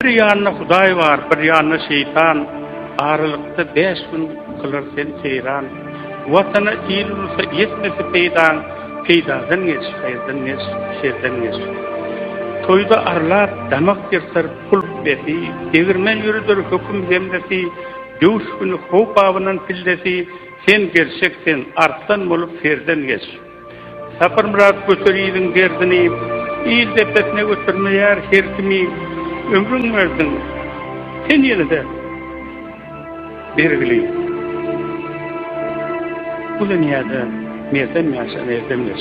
yanına Hudaý bar, bir yanına şeytan. Aralykda 5 gün kılar sen seyran. Watana il bolsa yetmesi peýdan, peýdadan geçýär, şerden geçýär. Toyda arlap damak ýerser pul beti, degirmen ýürüdir höküm demlesi, döwüş güni hop abynyň pildesi, sen gerçeksen artdan bolup ferden geç. Sapar murat göteriýdiň derdini, il depetine götürmeýär her kimi ömrüň verdin. Sen ýene-de belgili. Bu dünýäde merden ýaşaýan erdemler.